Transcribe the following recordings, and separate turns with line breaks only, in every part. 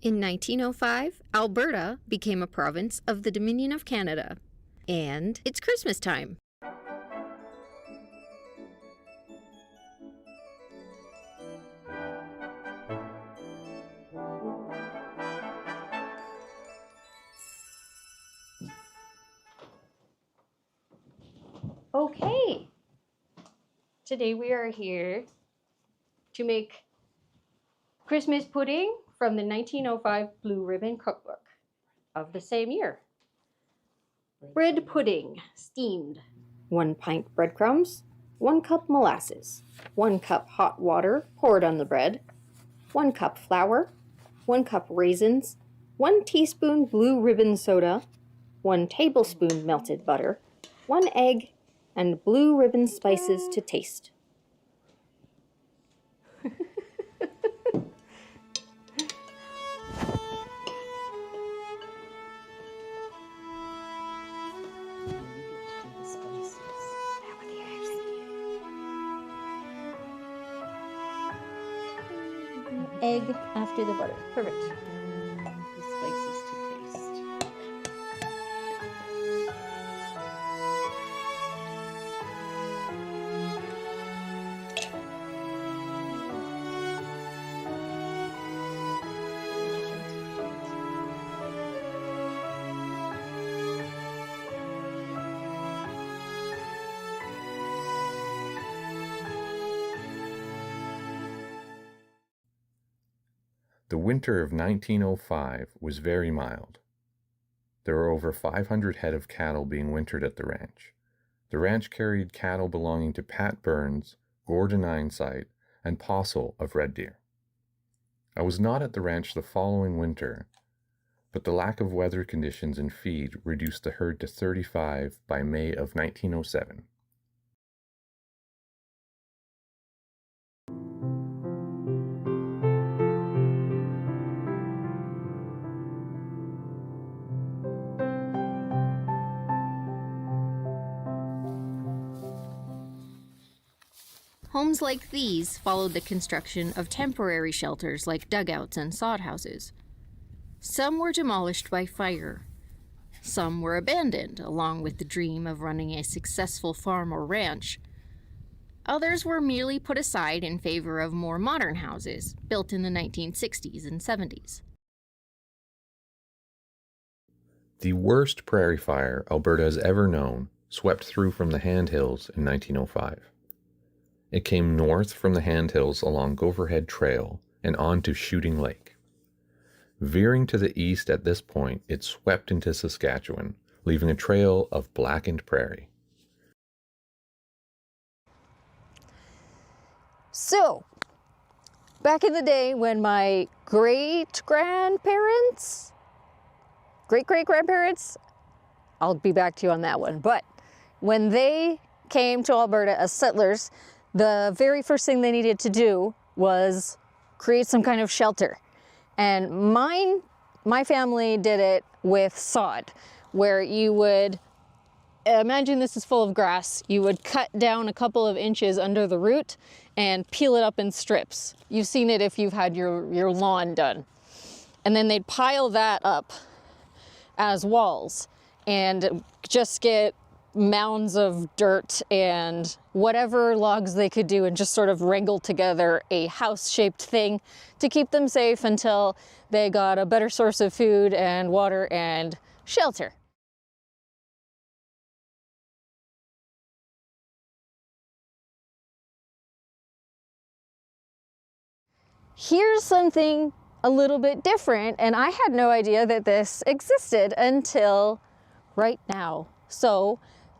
In 1905, Alberta became a province of the Dominion of Canada. And it's Christmas time. Okay, today we are here to make Christmas pudding from the 1905 Blue Ribbon Cookbook of the same year. Bread pudding, steamed. 1 pint breadcrumbs, 1 cup molasses, 1 cup hot water poured on the bread, 1 cup flour, 1 cup raisins, 1 teaspoon blue ribbon soda, 1 tablespoon melted butter, 1 egg, and blue ribbon spices to taste. Egg after the butter. Perfect.
The spices to taste.
The winter of 1905 was very mild. There were over 500 head of cattle being wintered at the ranch. The ranch carried cattle belonging to Pat Burns, Gordon Einsight, and Possel of Red Deer. I was not at the ranch the following winter, but the lack of weather conditions and feed reduced the herd to 35 by May of 1907.
Homes like these followed the construction of temporary shelters like dugouts and sod houses. Some were demolished by fire. Some were abandoned, along with the dream of running a successful farm or ranch. Others were merely put aside in favor of more modern houses, built in the 1960s and 70s.
The worst prairie fire Alberta has ever known swept through from the Handhills in 1905. It came north from the Handhills along Gopher Head Trail and on to Shooting Lake. Veering to the east at this point, it swept into Saskatchewan, leaving a trail of blackened prairie.
So, back in the day when my great-grandparents, I'll be back to you on that one, but when they came to Alberta as settlers, the very first thing they needed to do was create some kind of shelter. And my family did it with sod, where you would, imagine this is full of grass, you would cut down a couple of inches under the root and peel it up in strips. You've seen it if you've had your lawn done. And then they'd pile that up as walls and just get mounds of dirt and whatever logs they could do and just sort of wrangle together a house-shaped thing to keep them safe until they got a better source of food and water and shelter. Here's something a little bit different, and I had no idea that this existed until right now. So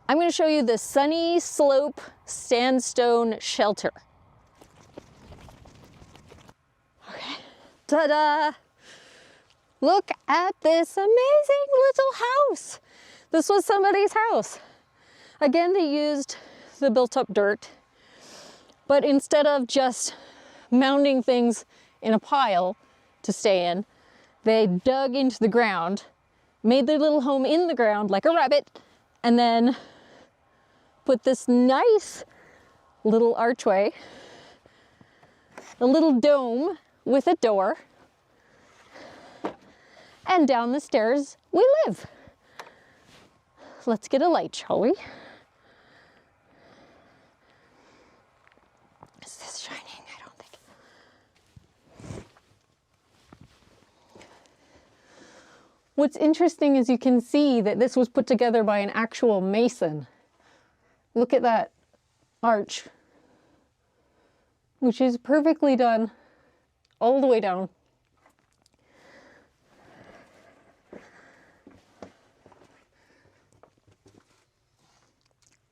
I'm going to show you the Sunny Slope Sandstone Shelter. Okay, ta-da! Look at this amazing little house. This was somebody's house. Again, they used the built-up dirt, but instead of just mounding things in a pile to stay in, they dug into the ground, made their little home in the ground like a rabbit, and then put this nice little archway, a little dome with a door, And down the stairs we live. Let's get a light, shall we? Is this shining? I don't think. What's interesting is you can see that this was put together by an actual mason. Look at that arch, which is perfectly done all the way down.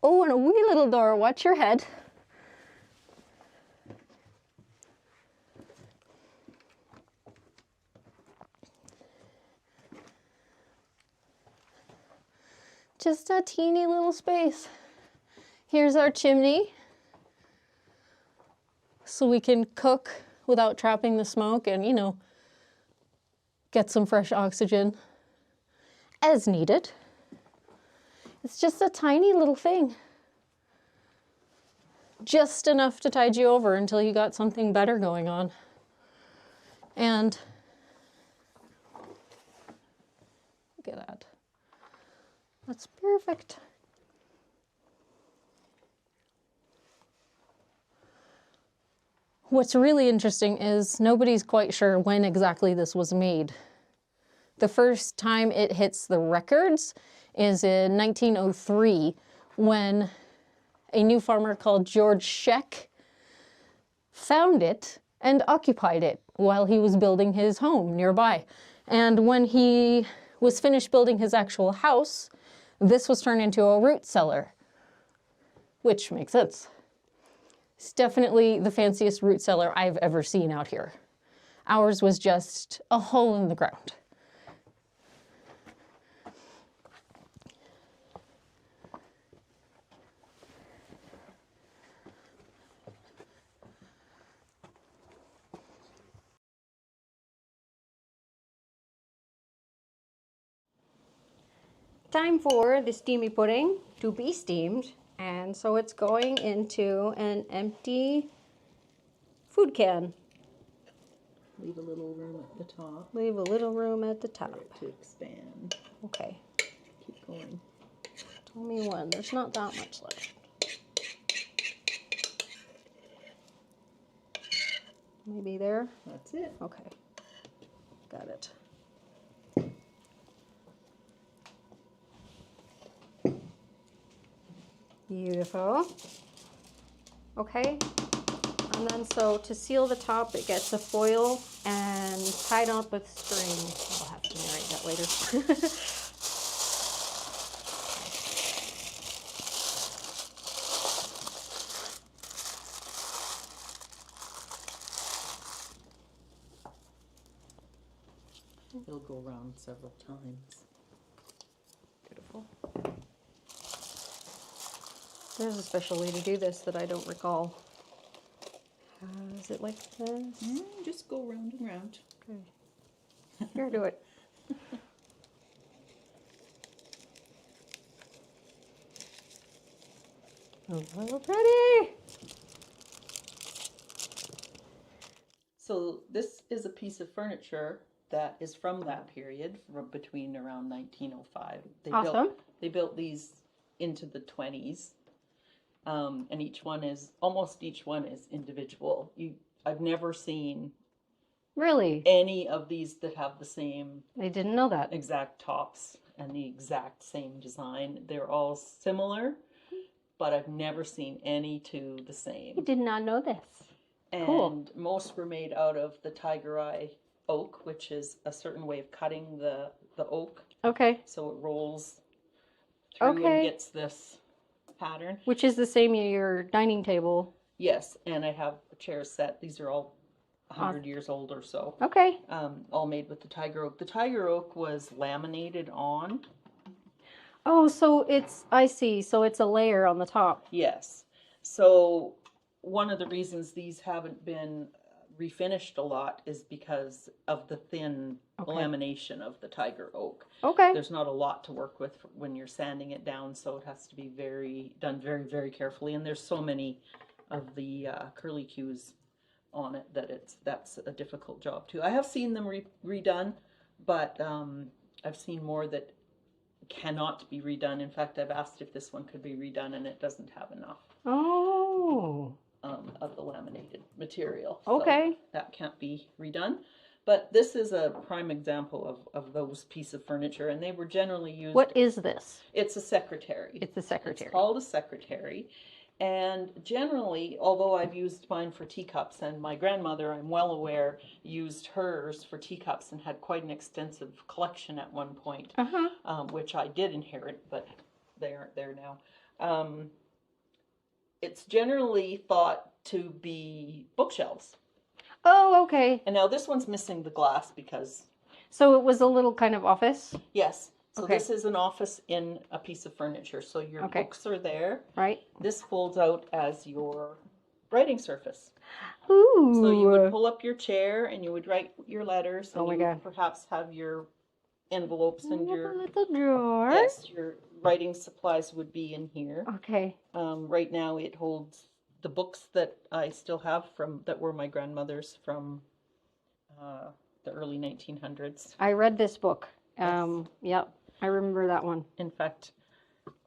Oh, and a wee little door. Watch your head. Just a teeny little space. Here's our chimney, so we can cook without trapping the smoke and, you know, get some fresh oxygen as needed. It's just a tiny little thing. Just enough to tide you over until you got something better going on. And look at that. That's perfect. What's really interesting is nobody's quite sure when exactly this was made. The first time it hits the records is in 1903, when a new farmer called George Scheck found it and occupied it while he was building his home nearby. And when he was finished building his actual house, this was turned into a root cellar, which makes sense. It's definitely the fanciest root cellar I've ever seen out here. Ours was just a hole in the ground.
Time for the steamy pudding to be steamed, and so it's going into an empty food can.
Leave a little room at the top
Leave a little room at the
for
top.
it to expand.
Okay,
Keep going.
tell me when. There's not that much left. Maybe there?
That's it.
Okay, got it. Beautiful. Okay, and then so to seal the top, it gets a foil and tied up with string. I'll have to narrate that later.
It'll go around several times.
Beautiful. There's a special way to do this that I don't recall. Is it like this?
Just go round and round.
Okay. Here, do it. Oh, pretty.
So this is a piece of furniture that is from that period, from between around 1905.
Awesome.
They built these into the 20s. And almost each one is individual. I've never seen
Really?
any of these that have the same
I didn't know that.
exact tops and the exact same design. They're all similar, but I've never seen any two the
I
same.
did not know this.
And
Cool.
most were made out of the tiger eye oak, which is a certain way of cutting the oak.
Okay.
So it rolls through
Okay.
and gets this pattern.
Which is the same as your dining table.
Yes, and I have a chair set. These are all 100 years old or so.
Okay.
All made with the tiger oak. The tiger oak was laminated on.
Oh, so I see. So it's a layer on the top.
Yes. So one of the reasons these haven't been refinished a lot is because of the thin lamination of the tiger oak.
Okay.
There's not a lot to work with when you're sanding it down, so it has to be done very, very carefully. And there's so many of the curlicues on it that that's a difficult job too. I have seen them redone, but I've seen more that cannot be redone. In fact, I've asked if this one could be redone, and it doesn't have enough
Oh.
Of the laminated material.
Okay.
So that can't be redone. But this is a prime example of those pieces of furniture, and they were generally used.
What is this?
It's a secretary.
It's a secretary.
It's called a secretary. And generally, although I've used mine for teacups, and my grandmother, I'm well aware, used hers for teacups and had quite an extensive collection at one point, which I did inherit, but they aren't there now. It's generally thought to be bookshelves.
Oh, okay.
And now this one's missing the glass because...
So it was a little kind of office?
Yes. So
Okay.
this is an office in a piece of furniture. So your
Okay.
books are there.
Right.
This folds out as your writing surface.
Ooh.
So you would pull up your chair and you would write your letters. And
Oh my
you
God.
would perhaps have your envelopes and
a
your...
little drawer.
Yes, your writing supplies would be in here.
Okay.
Right now it holds the books that I still have that were my grandmother's from the early 1900s.
I read this book.
Yes.
Yep. I remember that one.
In fact,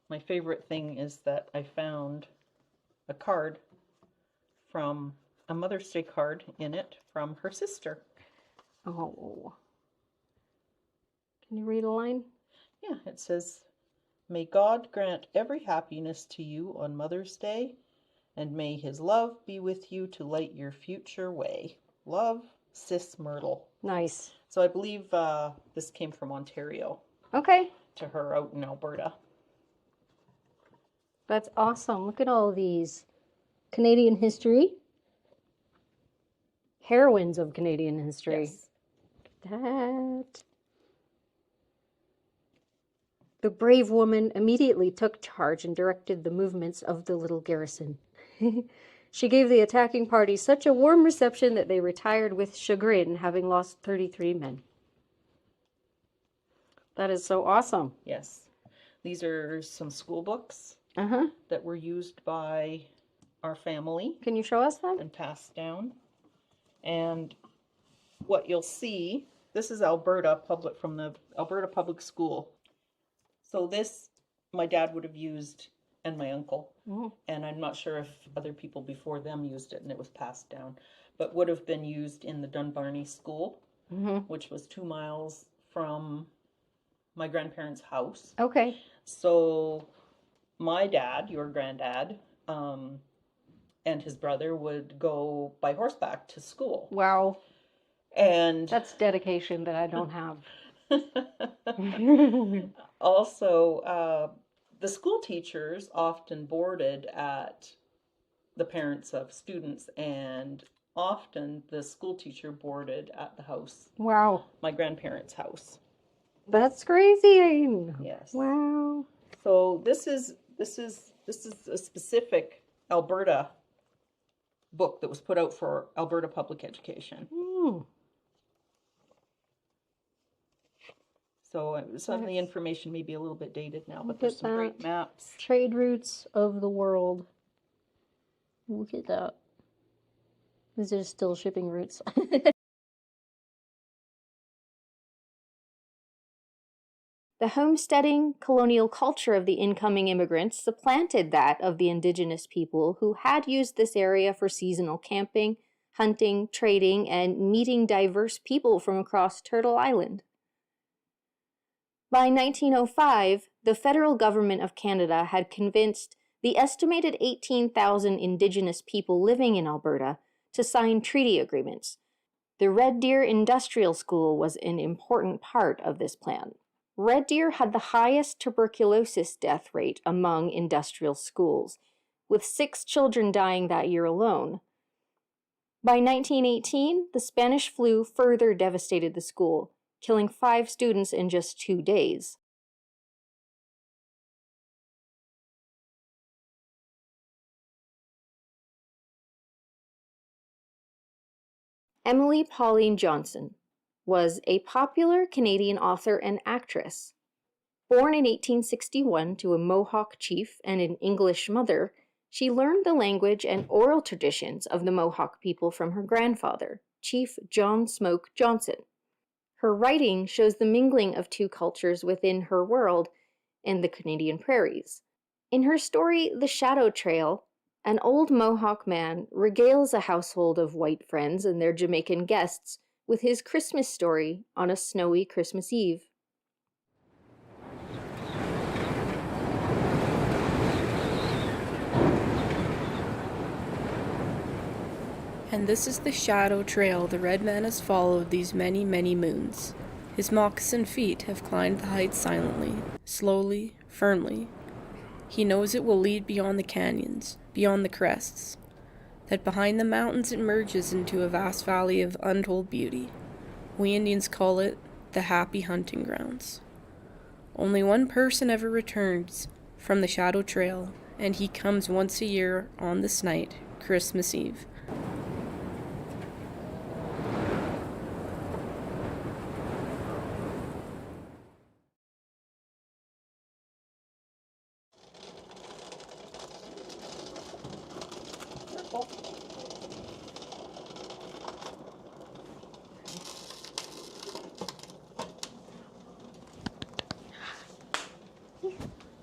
my favorite thing is that I found a card from a Mother's Day card in it from her sister.
Oh. Can you read a line?
Yeah, it says, "May God grant every happiness to you on Mother's Day, and may his love be with you to light your future way. Love, Sis Myrtle."
Nice.
So I believe this came from Ontario
Okay.
to her out in Alberta.
That's awesome. Look at all these. Canadian history. Heroines of Canadian history.
Yes.
That. The brave woman immediately took charge and directed the movements of the little garrison. She gave the attacking party such a warm reception that they retired with chagrin, having lost 33 men. That is so awesome.
Yes. These are some school books
Uh-huh.
that were used by our family
Can you show us them?
and passed down. And what you'll see, this is Alberta Public, from the Alberta Public School. So this, my dad would have used, and my uncle.
Oh.
And I'm not sure if other people before them used it and it was passed down, but would have been used in the Dunbarney School, which was 2 miles from my grandparents' house.
Okay.
So my dad, your granddad, and his brother would go by horseback to school.
Wow.
And
That's dedication that I don't have.
also, the school teachers often boarded at the parents of students, and often the school teacher boarded at the house,
Wow.
my grandparents' house.
That's crazy.
Yes.
Wow.
So this is a specific Alberta book that was put out for Alberta public education.
Mm.
So some of the information may be a little bit dated now, but
Look
there's
at
some great
that.
maps.
Trade routes of the world. Look at that. These are still shipping routes. The homesteading colonial culture of the incoming immigrants supplanted that of the indigenous people who had used this area for seasonal camping, hunting, trading, and meeting diverse people from across Turtle Island. By 1905, the federal government of Canada had convinced the estimated 18,000 Indigenous people living in Alberta to sign treaty agreements. The Red Deer Industrial School was an important part of this plan. Red Deer had the highest tuberculosis death rate among industrial schools, with 6 children dying that year alone. By 1918, the Spanish flu further devastated the school, killing 5 students in just 2 days. Emily Pauline Johnson was a popular Canadian author and actress. Born in 1861 to a Mohawk chief and an English mother, she learned the language and oral traditions of the Mohawk people from her grandfather, Chief John Smoke Johnson. Her writing shows the mingling of two cultures within her world and the Canadian prairies. In her story, The Shadow Trail, an old Mohawk man regales a household of white friends and their Jamaican guests with his Christmas story on a snowy Christmas Eve.
And this is the shadow trail the red man has followed these many, many moons. His moccasined feet have climbed the heights silently, slowly, firmly. He knows it will lead beyond the canyons, beyond the crests, that behind the mountains it merges into a vast valley of untold beauty. We Indians call it the happy hunting grounds. Only one person ever returns from the shadow trail, and he comes once a year on this night, Christmas Eve.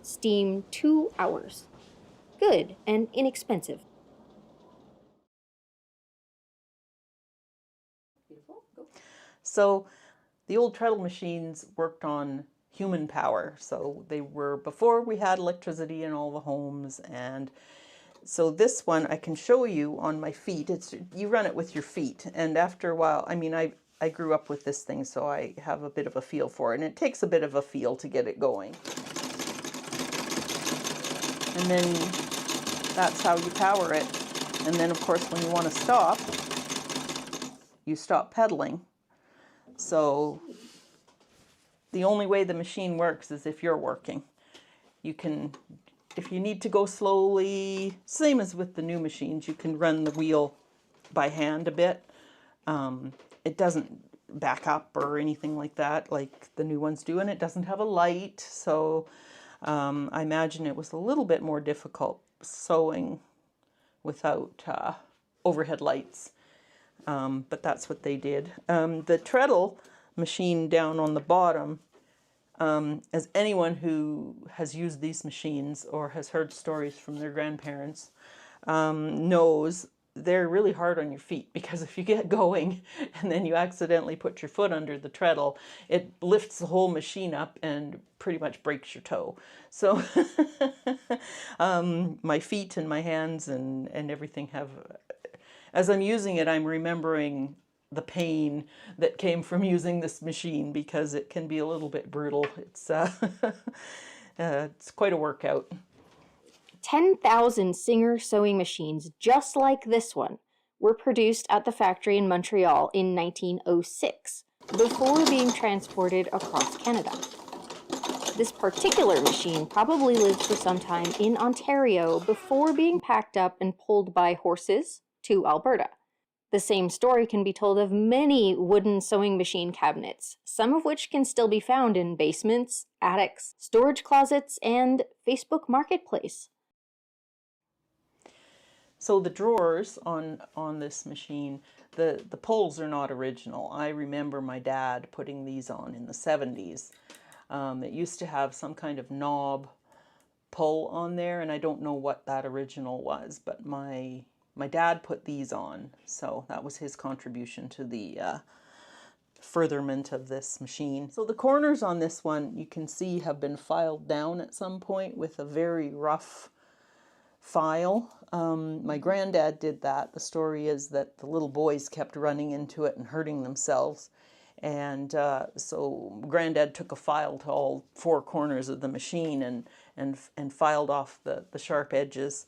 Steam 2 hours. Good and inexpensive.
So the old treadle machines worked on human power. So they were before we had electricity in all the homes. And so this one I can show you on my feet. You run it with your feet. And after a while, I mean, I grew up with this thing, so I have a bit of a feel for it. And it takes a bit of a feel to get it going. And then that's how you power it. And then, of course, when you want to stop, you stop pedaling. So the only way the machine works is if you're working. You can, if you need to go slowly, same as with the new machines, you can run the wheel by hand a bit. It doesn't back up or anything like that like the new ones do, and it doesn't have a light. So I imagine it was a little bit more difficult sewing without overhead lights. But that's what they did. The treadle machine down on the bottom, as anyone who has used these machines or has heard stories from their grandparents knows, they're really hard on your feet, because if you get going and then you accidentally put your foot under the treadle, it lifts the whole machine up and pretty much breaks your toe. So my feet and my hands and everything have, as I'm using it, I'm remembering the pain that came from using this machine, because it can be a little bit brutal. It's quite a workout.
10,000 Singer sewing machines just like this one were produced at the factory in Montreal in 1906, before being transported across Canada. This particular machine probably lived for some time in Ontario before being packed up and pulled by horses to Alberta. The same story can be told of many wooden sewing machine cabinets, some of which can still be found in basements, attics, storage closets, and Facebook Marketplace.
So the drawers on this machine, the poles are not original. I remember my dad putting these on in the 70s. It used to have some kind of knob pull on there, and I don't know what that original was, but my dad put these on, so that was his contribution to the furtherment of this machine. So the corners on this one, you can see, have been filed down at some point with a very rough file. My granddad did that. The story is that the little boys kept running into it and hurting themselves. And so Granddad took a file to all four corners of the machine and filed off the sharp edges.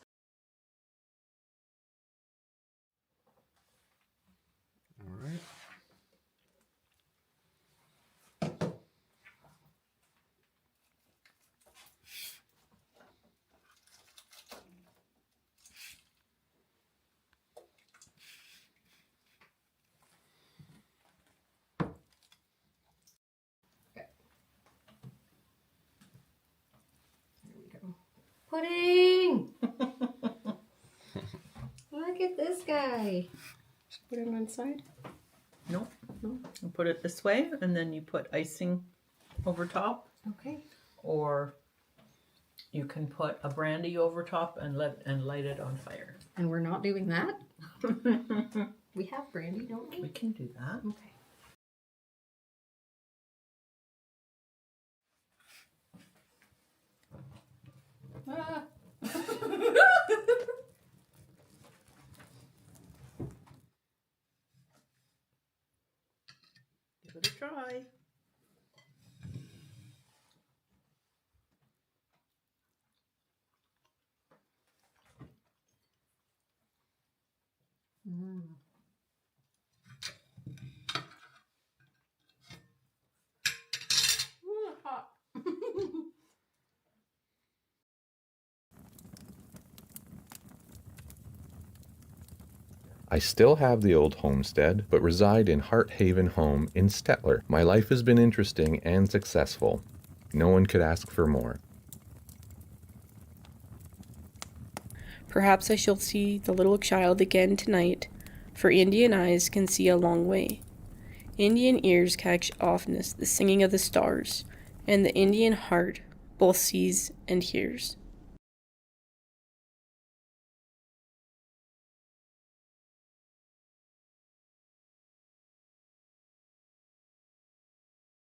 All right.
Pudding! Look at this guy. Should I put him on the side?
Nope. And put it this way, and then you put icing over top,
Okay.
or you can put a brandy over top and light it on fire.
And we're not doing that? We have brandy, don't we?
We can do that.
Okay. Ah.
Give it a try.
Mm. Ooh, hot.
I still have the old homestead, but reside in Heart Haven Home in Stettler. My life has been interesting and successful. No one could ask for more.
Perhaps I shall see the little child again tonight, for Indian eyes can see a long way. Indian ears catch oftenest the singing of the stars, and the Indian heart both sees and hears.